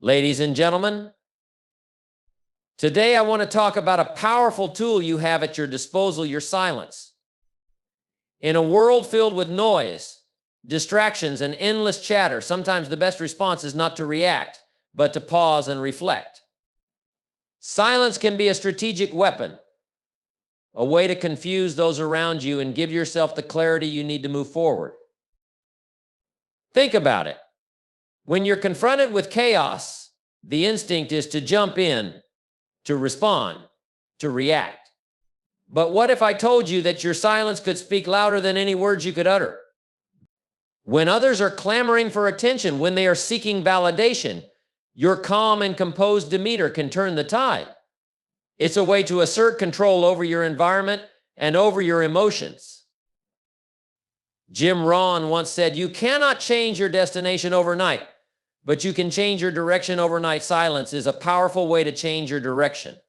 Ladies and gentlemen, today I want to talk about a powerful tool you have at your disposal, your silence. In a world filled with noise, distractions, and endless chatter, sometimes the best response is not to react, but to pause and reflect. Silence can be a strategic weapon, a way to confuse those around you and give yourself the clarity you need to move forward. Think about it. When you're confronted with chaos, the instinct is to jump in, to respond, to react. But what if I told you that your silence could speak louder than any words you could utter? When others are clamoring for attention, when they are seeking validation, your calm and composed demeanor can turn the tide. It's a way to assert control over your environment and over your emotions. Jim Rohn once said, "You cannot change your destination overnight, but you can change your direction overnight." Silence is a powerful way to change your direction.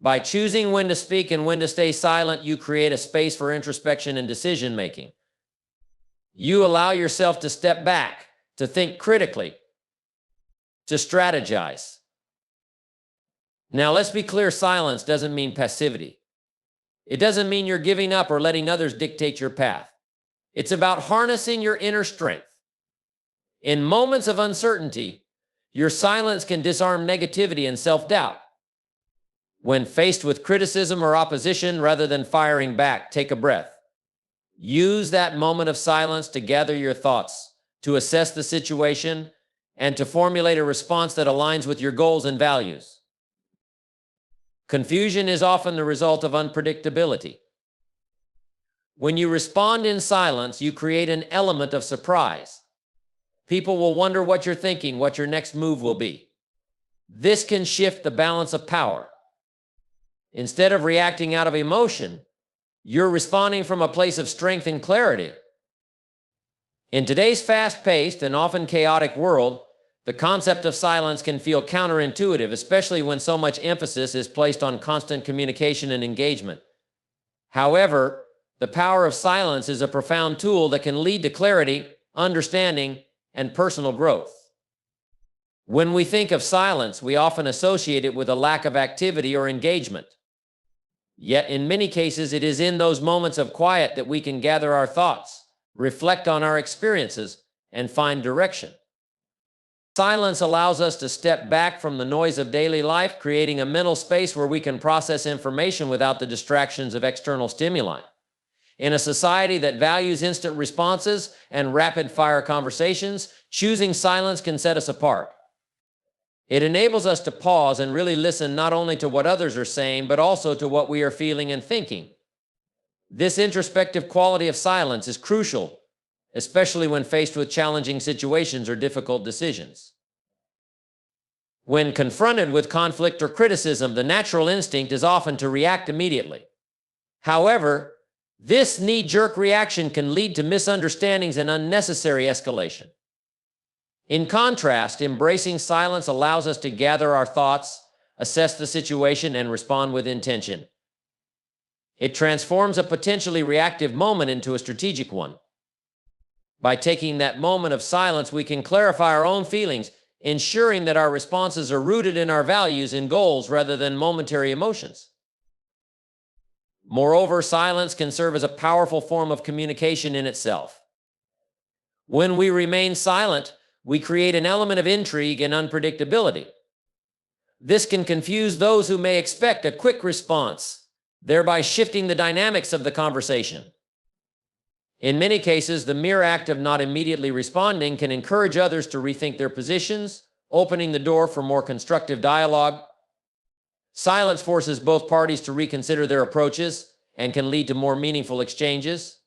By choosing when to speak and when to stay silent, you create a space for introspection and decision-making. You allow yourself to step back, to think critically, to strategize. Now, let's be clear, silence doesn't mean passivity. It doesn't mean you're giving up or letting others dictate your path. It's about harnessing your inner strength. In moments of uncertainty, your silence can disarm negativity and self-doubt. When faced with criticism or opposition, rather than firing back, take a breath. Use that moment of silence to gather your thoughts, to assess the situation, and to formulate a response that aligns with your goals and values. Confusion is often the result of unpredictability. When you respond in silence, you create an element of surprise. People will wonder what you're thinking, what your next move will be. This can shift the balance of power. Instead of reacting out of emotion, you're responding from a place of strength and clarity. In today's fast-paced and often chaotic world, the concept of silence can feel counterintuitive, especially when so much emphasis is placed on constant communication and engagement. However, the power of silence is a profound tool that can lead to clarity, understanding, and personal growth. When we think of silence, we often associate it with a lack of activity or engagement. Yet, in many cases, it is in those moments of quiet that we can gather our thoughts, reflect on our experiences, and find direction. Silence allows us to step back from the noise of daily life, creating a mental space where we can process information without the distractions of external stimuli. In a society that values instant responses and rapid-fire conversations, choosing silence can set us apart. It enables us to pause and really listen not only to what others are saying, but also to what we are feeling and thinking. This introspective quality of silence is crucial, especially when faced with challenging situations or difficult decisions. When confronted with conflict or criticism, the natural instinct is often to react immediately. However, this knee-jerk reaction can lead to misunderstandings and unnecessary escalation. In contrast, embracing silence allows us to gather our thoughts, assess the situation, and respond with intention. It transforms a potentially reactive moment into a strategic one. By taking that moment of silence, we can clarify our own feelings, ensuring that our responses are rooted in our values and goals rather than momentary emotions. Moreover, silence can serve as a powerful form of communication in itself. When we remain silent, we create an element of intrigue and unpredictability. This can confuse those who may expect a quick response, thereby shifting the dynamics of the conversation. In many cases, the mere act of not immediately responding can encourage others to rethink their positions, opening the door for more constructive dialogue. Silence forces both parties to reconsider their approaches and can lead to more meaningful exchanges.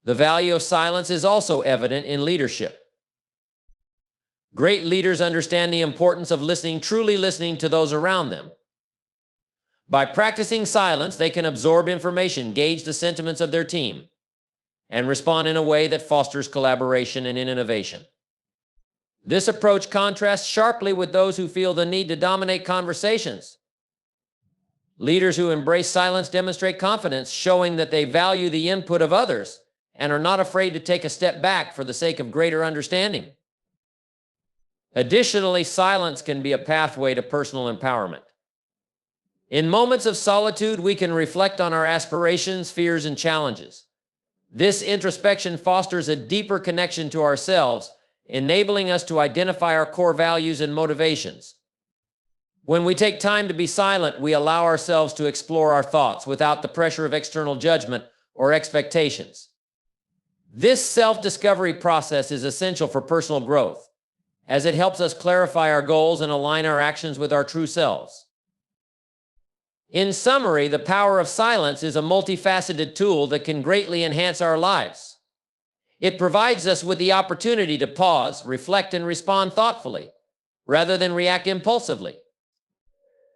The value of silence is also evident in leadership. Great leaders understand the importance of listening, truly listening to those around them. By practicing silence, they can absorb information, gauge the sentiments of their team, and respond in a way that fosters collaboration and innovation. This approach contrasts sharply with those who feel the need to dominate conversations. Leaders who embrace silence demonstrate confidence, showing that they value the input of others and are not afraid to take a step back for the sake of greater understanding. Additionally, silence can be a pathway to personal empowerment. In moments of solitude, we can reflect on our aspirations, fears, and challenges. This introspection fosters a deeper connection to ourselves, enabling us to identify our core values and motivations. When we take time to be silent, we allow ourselves to explore our thoughts without the pressure of external judgment or expectations. This self-discovery process is essential for personal growth, as it helps us clarify our goals and align our actions with our true selves. In summary, the power of silence is a multifaceted tool that can greatly enhance our lives. It provides us with the opportunity to pause, reflect, and respond thoughtfully, rather than react impulsively.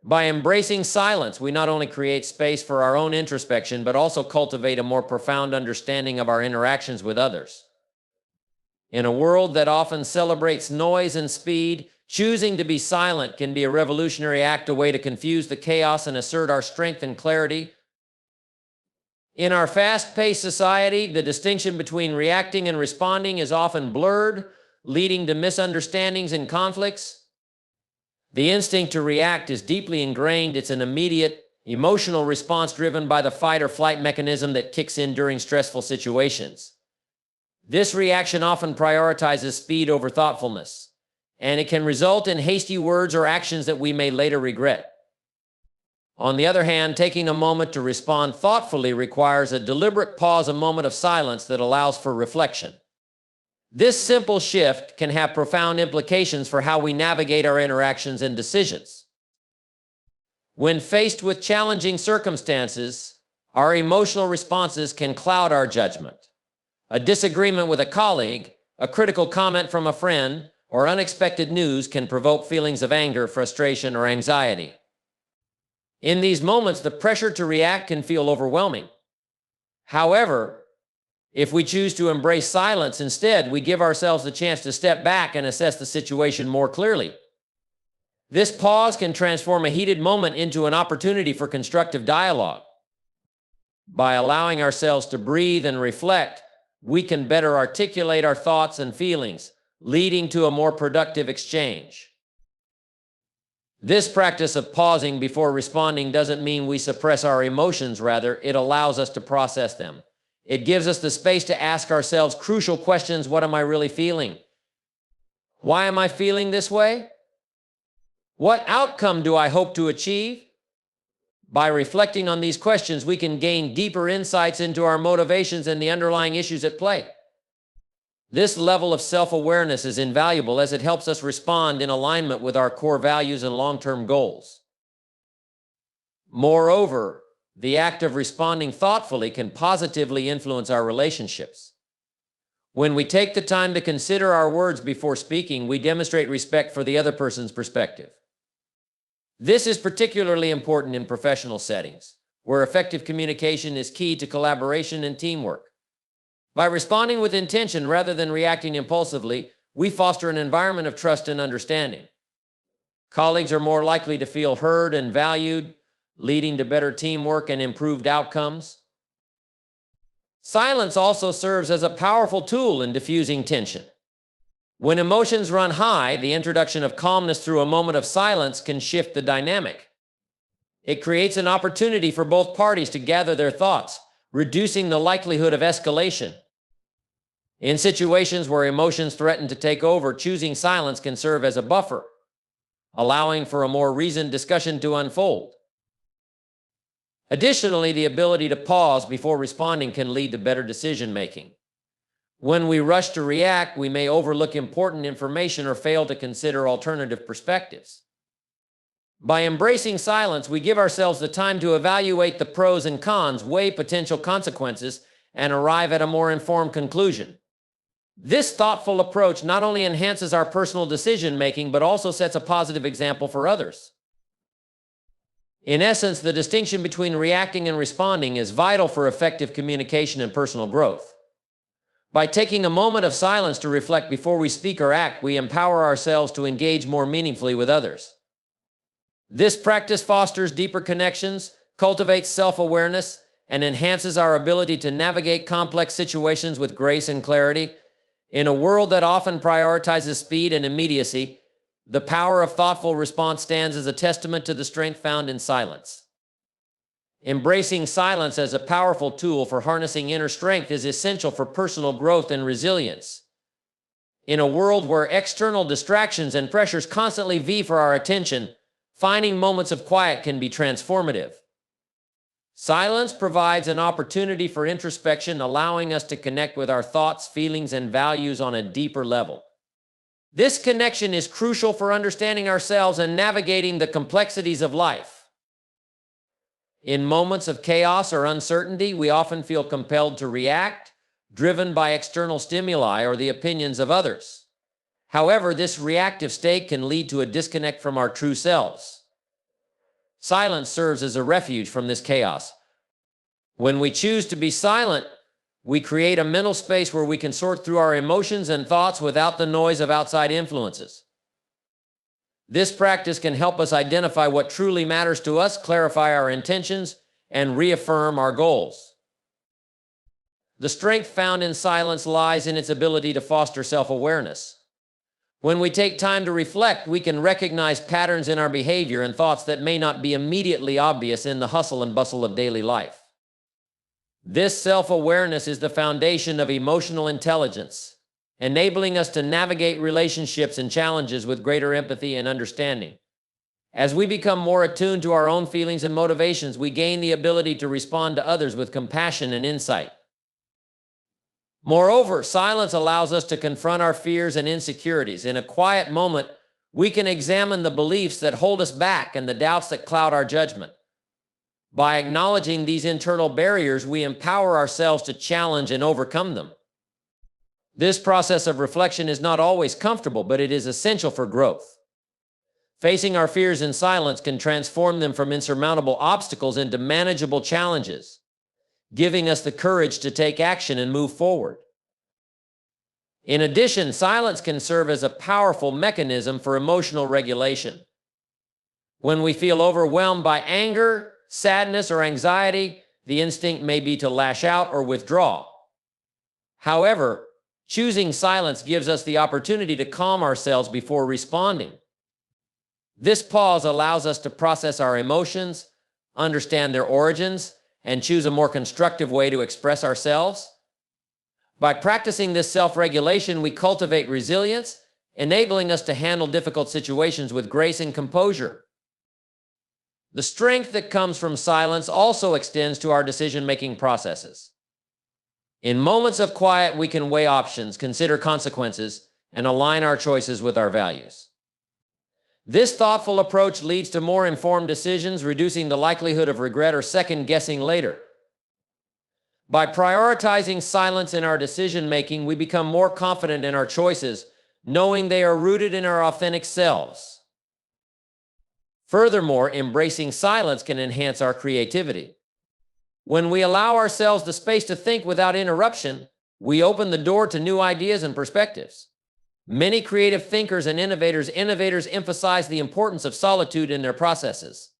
By embracing silence, we not only create space for our own introspection, but also cultivate a more profound understanding of our interactions with others. In a world that often celebrates noise and speed, choosing to be silent can be a revolutionary act, a way to confuse the chaos and assert our strength and clarity. In our fast-paced society, the distinction between reacting and responding is often blurred, leading to misunderstandings and conflicts. The instinct to react is deeply ingrained. It's an immediate, emotional response driven by the fight or flight mechanism that kicks in during stressful situations. This reaction often prioritizes speed over thoughtfulness, and it can result in hasty words or actions that we may later regret. On the other hand, taking a moment to respond thoughtfully requires a deliberate pause, a moment of silence that allows for reflection. This simple shift can have profound implications for how we navigate our interactions and decisions. When faced with challenging circumstances, our emotional responses can cloud our judgment. A disagreement with a colleague, a critical comment from a friend, or unexpected news can provoke feelings of anger, frustration, or anxiety. In these moments, the pressure to react can feel overwhelming. However, if we choose to embrace silence instead, we give ourselves the chance to step back and assess the situation more clearly. This pause can transform a heated moment into an opportunity for constructive dialogue. By allowing ourselves to breathe and reflect, we can better articulate our thoughts and feelings, leading to a more productive exchange. This practice of pausing before responding doesn't mean we suppress our emotions. Rather, it allows us to process them. It gives us the space to ask ourselves crucial questions. What am I really feeling? Why am I feeling this way? What outcome do I hope to achieve? By reflecting on these questions, we can gain deeper insights into our motivations and the underlying issues at play. This level of self-awareness is invaluable as it helps us respond in alignment with our core values and long-term goals. Moreover, the act of responding thoughtfully can positively influence our relationships. When we take the time to consider our words before speaking, we demonstrate respect for the other person's perspective. This is particularly important in professional settings, where effective communication is key to collaboration and teamwork. By responding with intention rather than reacting impulsively, we foster an environment of trust and understanding. Colleagues are more likely to feel heard and valued, leading to better teamwork and improved outcomes. Silence also serves as a powerful tool in diffusing tension. When emotions run high, the introduction of calmness through a moment of silence can shift the dynamic. It creates an opportunity for both parties to gather their thoughts, reducing the likelihood of escalation. In situations where emotions threaten to take over, choosing silence can serve as a buffer, allowing for a more reasoned discussion to unfold. Additionally, the ability to pause before responding can lead to better decision-making. When we rush to react, we may overlook important information or fail to consider alternative perspectives. By embracing silence, we give ourselves the time to evaluate the pros and cons, weigh potential consequences, and arrive at a more informed conclusion. This thoughtful approach not only enhances our personal decision-making, but also sets a positive example for others. In essence, the distinction between reacting and responding is vital for effective communication and personal growth. By taking a moment of silence to reflect before we speak or act, we empower ourselves to engage more meaningfully with others. This practice fosters deeper connections, cultivates self-awareness, and enhances our ability to navigate complex situations with grace and clarity. In a world that often prioritizes speed and immediacy, The power of thoughtful response stands as a testament to the strength found in silence. Embracing silence as a powerful tool for harnessing inner strength is essential for personal growth and resilience. In a world where external distractions and pressures constantly vie for our attention, finding moments of quiet can be transformative. Silence provides an opportunity for introspection, allowing us to connect with our thoughts, feelings, and values on a deeper level. This connection is crucial for understanding ourselves and navigating the complexities of life. In moments of chaos or uncertainty, we often feel compelled to react, driven by external stimuli or the opinions of others. However, this reactive state can lead to a disconnect from our true selves. Silence serves as a refuge from this chaos. When we choose to be silent, we create a mental space where we can sort through our emotions and thoughts without the noise of outside influences. This practice can help us identify what truly matters to us, clarify our intentions, and reaffirm our goals. The strength found in silence lies in its ability to foster self-awareness. When we take time to reflect, we can recognize patterns in our behavior and thoughts that may not be immediately obvious in the hustle and bustle of daily life. This self-awareness is the foundation of emotional intelligence, enabling us to navigate relationships and challenges with greater empathy and understanding. As we become more attuned to our own feelings and motivations, we gain the ability to respond to others with compassion and insight. Moreover, silence allows us to confront our fears and insecurities. In a quiet moment, we can examine the beliefs that hold us back and the doubts that cloud our judgment. By acknowledging these internal barriers, we empower ourselves to challenge and overcome them. This process of reflection is not always comfortable, but it is essential for growth. Facing our fears in silence can transform them from insurmountable obstacles into manageable challenges, giving us the courage to take action and move forward. In addition, silence can serve as a powerful mechanism for emotional regulation. When we feel overwhelmed by anger, sadness, or anxiety, the instinct may be to lash out or withdraw. However, choosing silence gives us the opportunity to calm ourselves before responding. This pause allows us to process our emotions, understand their origins, and choose a more constructive way to express ourselves. By practicing this self-regulation, we cultivate resilience, enabling us to handle difficult situations with grace and composure. The strength that comes from silence also extends to our decision-making processes. In moments of quiet, we can weigh options, consider consequences, and align our choices with our values. This thoughtful approach leads to more informed decisions, reducing the likelihood of regret or second-guessing later. By prioritizing silence in our decision-making, we become more confident in our choices, knowing they are rooted in our authentic selves. Furthermore, embracing silence can enhance our creativity. When we allow ourselves the space to think without interruption, we open the door to new ideas and perspectives. Many creative thinkers and innovators emphasize the importance of solitude in their processes.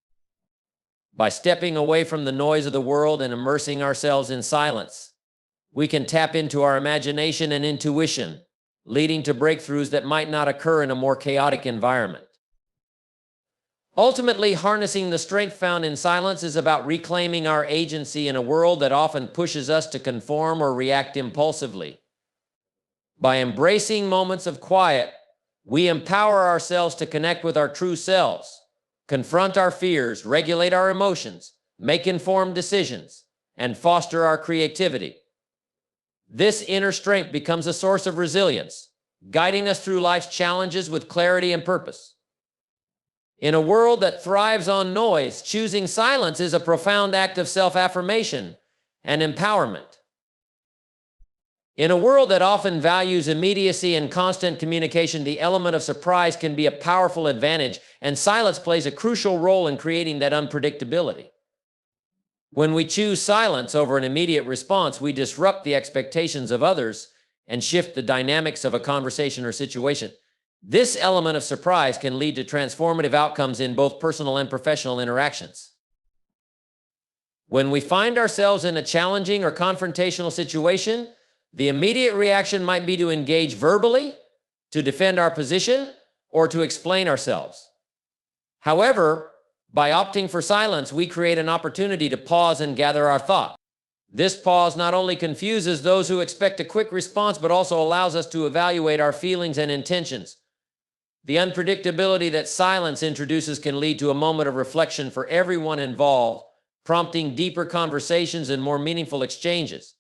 By stepping away from the noise of the world and immersing ourselves in silence, we can tap into our imagination and intuition, leading to breakthroughs that might not occur in a more chaotic environment. Ultimately, harnessing the strength found in silence is about reclaiming our agency in a world that often pushes us to conform or react impulsively. By embracing moments of quiet, we empower ourselves to connect with our true selves, confront our fears, regulate our emotions, make informed decisions, and foster our creativity. This inner strength becomes a source of resilience, guiding us through life's challenges with clarity and purpose. In a world that thrives on noise, choosing silence is a profound act of self-affirmation and empowerment. In a world that often values immediacy and constant communication, the element of surprise can be a powerful advantage, and silence plays a crucial role in creating that unpredictability. When we choose silence over an immediate response, we disrupt the expectations of others and shift the dynamics of a conversation or situation. This element of surprise can lead to transformative outcomes in both personal and professional interactions. When we find ourselves in a challenging or confrontational situation, the immediate reaction might be to engage verbally, to defend our position, or to explain ourselves. However, by opting for silence, we create an opportunity to pause and gather our thoughts. This pause not only confuses those who expect a quick response, but also allows us to evaluate our feelings and intentions. The unpredictability that silence introduces can lead to a moment of reflection for everyone involved, prompting deeper conversations and more meaningful exchanges.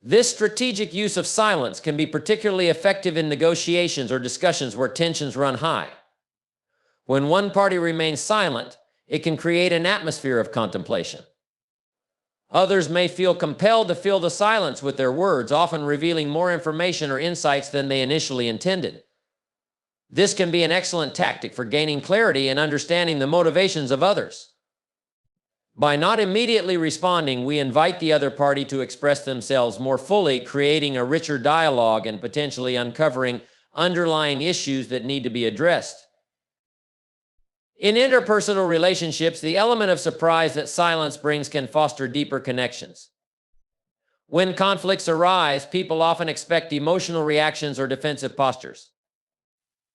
This strategic use of silence can be particularly effective in negotiations or discussions where tensions run high. When one party remains silent, it can create an atmosphere of contemplation. Others may feel compelled to fill the silence with their words, often revealing more information or insights than they initially intended. This can be an excellent tactic for gaining clarity and understanding the motivations of others. By not immediately responding, we invite the other party to express themselves more fully, creating a richer dialogue and potentially uncovering underlying issues that need to be addressed. In interpersonal relationships, the element of surprise that silence brings can foster deeper connections. When conflicts arise, people often expect emotional reactions or defensive postures.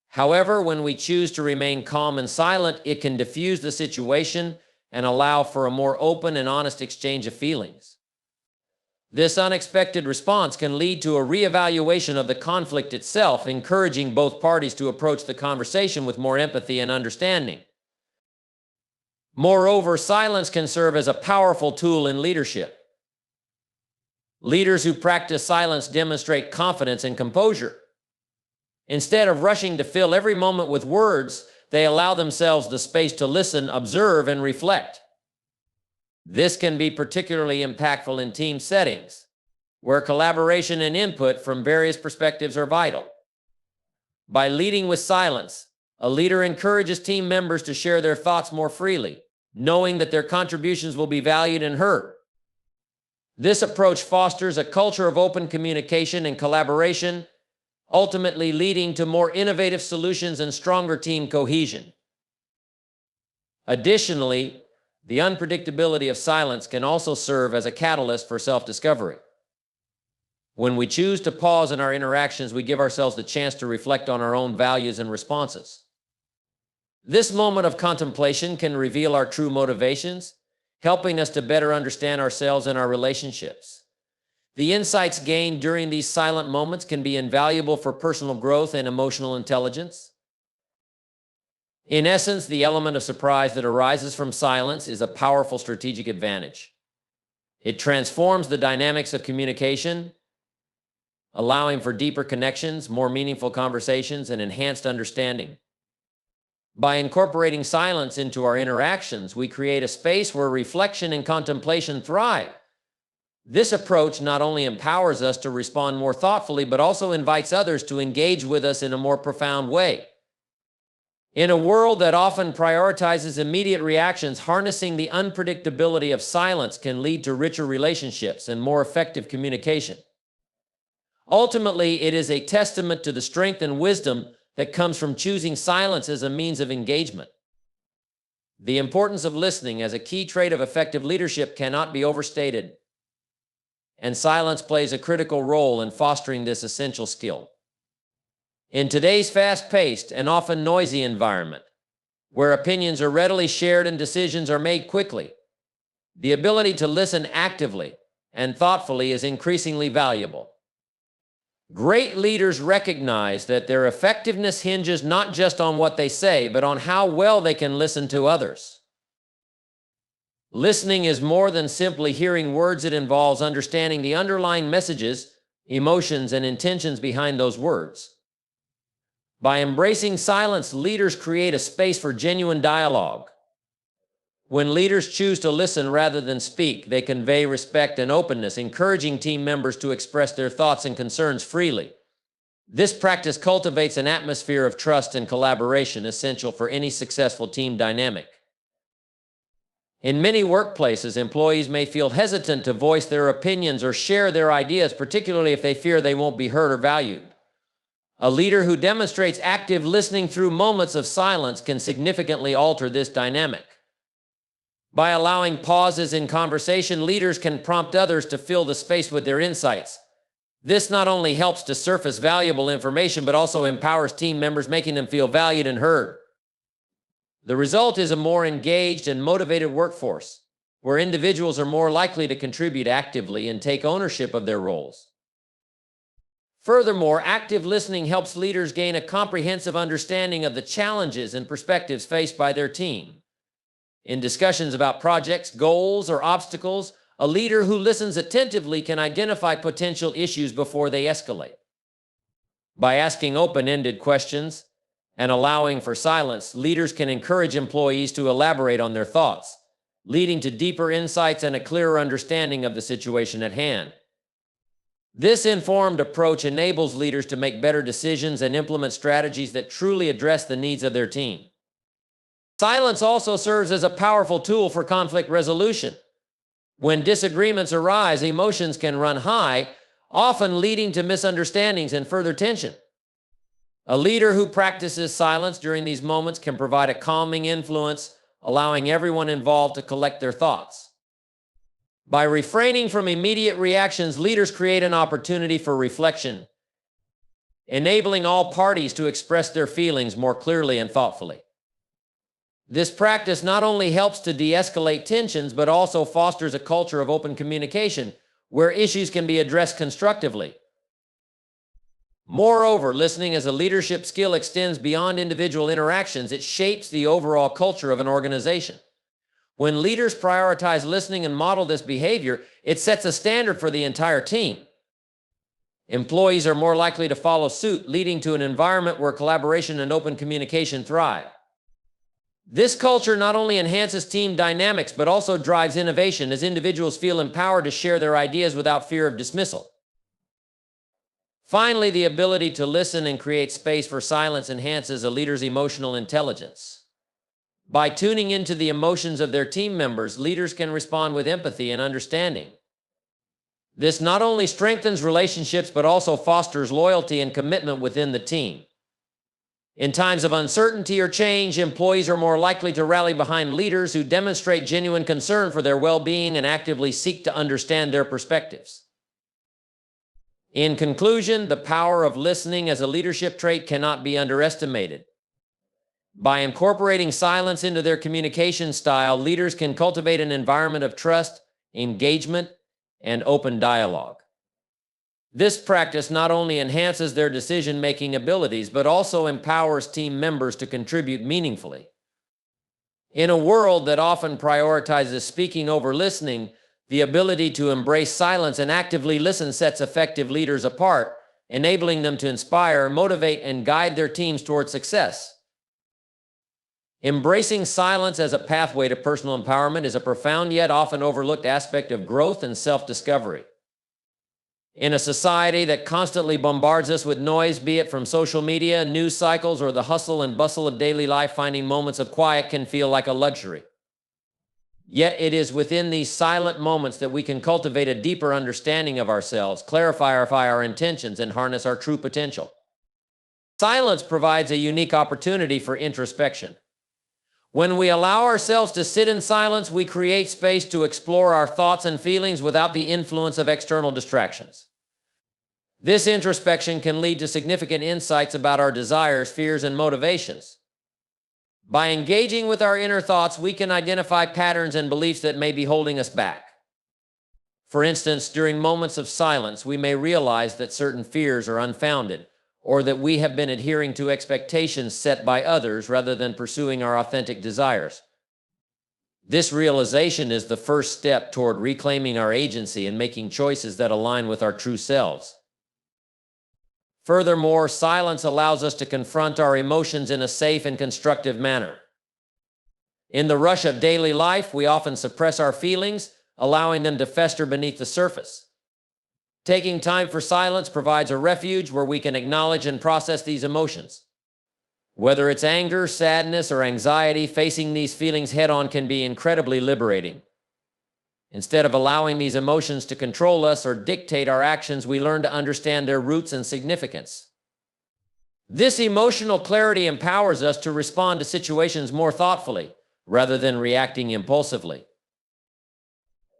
However, when we choose to remain calm and silent, it can diffuse the situation and allow for a more open and honest exchange of feelings. This unexpected response can lead to a reevaluation of the conflict itself, encouraging both parties to approach the conversation with more empathy and understanding. Moreover, silence can serve as a powerful tool in leadership. Leaders who practice silence demonstrate confidence and composure. Instead of rushing to fill every moment with words, they allow themselves the space to listen, observe, and reflect. This can be particularly impactful in team settings, where collaboration and input from various perspectives are vital. By leading with silence, a leader encourages team members to share their thoughts more freely, knowing that their contributions will be valued and heard. This approach fosters a culture of open communication and collaboration, ultimately leading to more innovative solutions and stronger team cohesion. Additionally, the unpredictability of silence can also serve as a catalyst for self-discovery. When we choose to pause in our interactions, we give ourselves the chance to reflect on our own values and responses. This moment of contemplation can reveal our true motivations, helping us to better understand ourselves and our relationships. The insights gained during these silent moments can be invaluable for personal growth and emotional intelligence. In essence, the element of surprise that arises from silence is a powerful strategic advantage. It transforms the dynamics of communication, allowing for deeper connections, more meaningful conversations, and enhanced understanding. By incorporating silence into our interactions, we create a space where reflection and contemplation thrive. This approach not only empowers us to respond more thoughtfully, but also invites others to engage with us in a more profound way. In a world that often prioritizes immediate reactions, harnessing the unpredictability of silence can lead to richer relationships and more effective communication. Ultimately, it is a testament to the strength and wisdom that comes from choosing silence as a means of engagement. The importance of listening as a key trait of effective leadership cannot be overstated, and silence plays a critical role in fostering this essential skill. In today's fast-paced and often noisy environment, where opinions are readily shared and decisions are made quickly, the ability to listen actively and thoughtfully is increasingly valuable. Great leaders recognize that their effectiveness hinges not just on what they say, but on how well they can listen to others. Listening is more than simply hearing words. It involves understanding the underlying messages, emotions, and intentions behind those words. By embracing silence, leaders create a space for genuine dialogue. When leaders choose to listen rather than speak, they convey respect and openness, encouraging team members to express their thoughts and concerns freely. This practice cultivates an atmosphere of trust and collaboration essential for any successful team dynamic. In many workplaces, employees may feel hesitant to voice their opinions or share their ideas, particularly if they fear they won't be heard or valued. A leader who demonstrates active listening through moments of silence can significantly alter this dynamic. By allowing pauses in conversation, leaders can prompt others to fill the space with their insights, This not only helps to surface valuable information, but also empowers team members, making them feel valued and heard. The result is a more engaged and motivated workforce, where individuals are more likely to contribute actively and take ownership of their roles. Furthermore, active listening helps leaders gain a comprehensive understanding of the challenges and perspectives faced by their team. In discussions about projects, goals, or obstacles, a leader who listens attentively can identify potential issues before they escalate. By asking open-ended questions and allowing for silence, leaders can encourage employees to elaborate on their thoughts, leading to deeper insights and a clearer understanding of the situation at hand. This informed approach enables leaders to make better decisions and implement strategies that truly address the needs of their team. Silence also serves as a powerful tool for conflict resolution. When disagreements arise, emotions can run high, often leading to misunderstandings and further tension. A leader who practices silence during these moments can provide a calming influence, allowing everyone involved to collect their thoughts. By refraining from immediate reactions, leaders create an opportunity for reflection, enabling all parties to express their feelings more clearly and thoughtfully. This practice not only helps to de-escalate tensions, but also fosters a culture of open communication, where issues can be addressed constructively. Moreover, listening as a leadership skill extends beyond individual interactions. It shapes the overall culture of an organization. When leaders prioritize listening and model this behavior, it sets a standard for the entire team. Employees are more likely to follow suit, leading to an environment where collaboration and open communication thrive. This culture not only enhances team dynamics, but also drives innovation, as individuals feel empowered to share their ideas without fear of dismissal. Finally, the ability to listen and create space for silence enhances a leader's emotional intelligence. By tuning into the emotions of their team members, leaders can respond with empathy and understanding. This not only strengthens relationships, but also fosters loyalty and commitment within the team. In times of uncertainty or change, employees are more likely to rally behind leaders who demonstrate genuine concern for their well-being and actively seek to understand their perspectives. In conclusion, the power of listening as a leadership trait cannot be underestimated. By incorporating silence into their communication style, leaders can cultivate an environment of trust, engagement, and open dialogue. This practice not only enhances their decision-making abilities, but also empowers team members to contribute meaningfully. In a world that often prioritizes speaking over listening, the ability to embrace silence and actively listen sets effective leaders apart, enabling them to inspire, motivate, and guide their teams toward success. Embracing silence as a pathway to personal empowerment is a profound yet often overlooked aspect of growth and self-discovery. In a society that constantly bombards us with noise, be it from social media, news cycles, or the hustle and bustle of daily life, finding moments of quiet can feel like a luxury. Yet it is within these silent moments that we can cultivate a deeper understanding of ourselves, clarify our intentions, and harness our true potential. Silence provides a unique opportunity for introspection. When we allow ourselves to sit in silence, we create space to explore our thoughts and feelings without the influence of external distractions. This introspection can lead to significant insights about our desires, fears, and motivations. By engaging with our inner thoughts, we can identify patterns and beliefs that may be holding us back. For instance, during moments of silence, we may realize that certain fears are unfounded, or that we have been adhering to expectations set by others rather than pursuing our authentic desires. This realization is the first step toward reclaiming our agency and making choices that align with our true selves. Furthermore, silence allows us to confront our emotions in a safe and constructive manner. In the rush of daily life, we often suppress our feelings, allowing them to fester beneath the surface. Taking time for silence provides a refuge where we can acknowledge and process these emotions. Whether it's anger, sadness, or anxiety, facing these feelings head-on can be incredibly liberating. Instead of allowing these emotions to control us or dictate our actions, we learn to understand their roots and significance. This emotional clarity empowers us to respond to situations more thoughtfully, rather than reacting impulsively.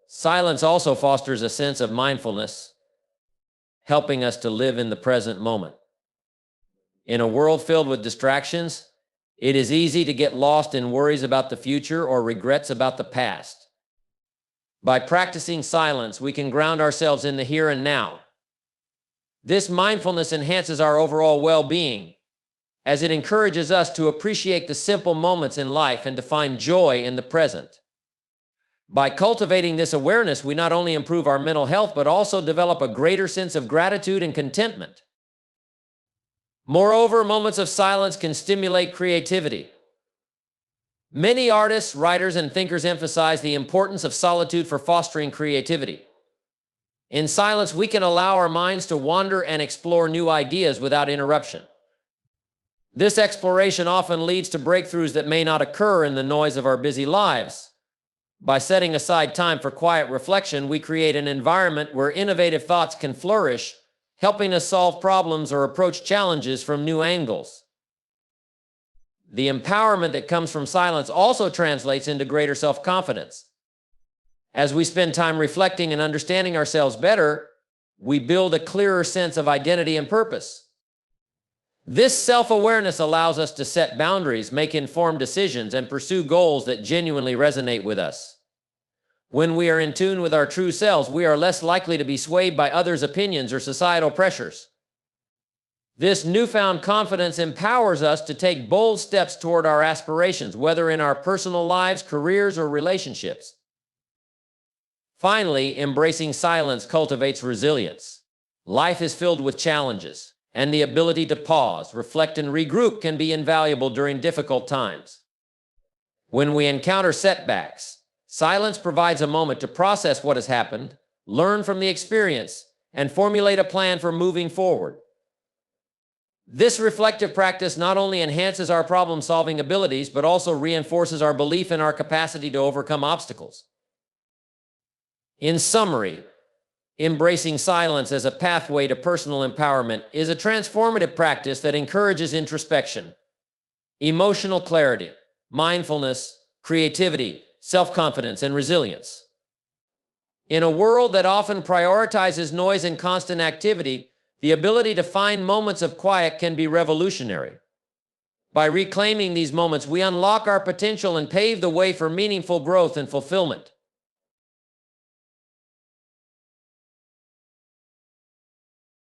Silence also fosters a sense of mindfulness, helping us to live in the present moment. In a world filled with distractions, it is easy to get lost in worries about the future or regrets about the past. By practicing silence, we can ground ourselves in the here and now. This mindfulness enhances our overall well-being, as it encourages us to appreciate the simple moments in life and to find joy in the present. By cultivating this awareness, we not only improve our mental health, but also develop a greater sense of gratitude and contentment. Moreover, moments of silence can stimulate creativity. Many artists, writers, and thinkers emphasize the importance of solitude for fostering creativity. In silence, we can allow our minds to wander and explore new ideas without interruption. This exploration often leads to breakthroughs that may not occur in the noise of our busy lives. By setting aside time for quiet reflection, we create an environment where innovative thoughts can flourish, helping us solve problems or approach challenges from new angles. The empowerment that comes from silence also translates into greater self-confidence. As we spend time reflecting and understanding ourselves better, we build a clearer sense of identity and purpose. This self-awareness allows us to set boundaries, make informed decisions, and pursue goals that genuinely resonate with us. When we are in tune with our true selves, we are less likely to be swayed by others' opinions or societal pressures. This newfound confidence empowers us to take bold steps toward our aspirations, whether in our personal lives, careers, or relationships. Finally, embracing silence cultivates resilience. Life is filled with challenges, and the ability to pause, reflect, and regroup can be invaluable during difficult times. When we encounter setbacks, silence provides a moment to process what has happened, learn from the experience, and formulate a plan for moving forward. This reflective practice not only enhances our problem-solving abilities, but also reinforces our belief in our capacity to overcome obstacles. In summary, embracing silence as a pathway to personal empowerment is a transformative practice that encourages introspection, emotional clarity, mindfulness, creativity, self-confidence, and resilience. In a world that often prioritizes noise and constant activity, the ability to find moments of quiet can be revolutionary. By reclaiming these moments, we unlock our potential and pave the way for meaningful growth and fulfillment.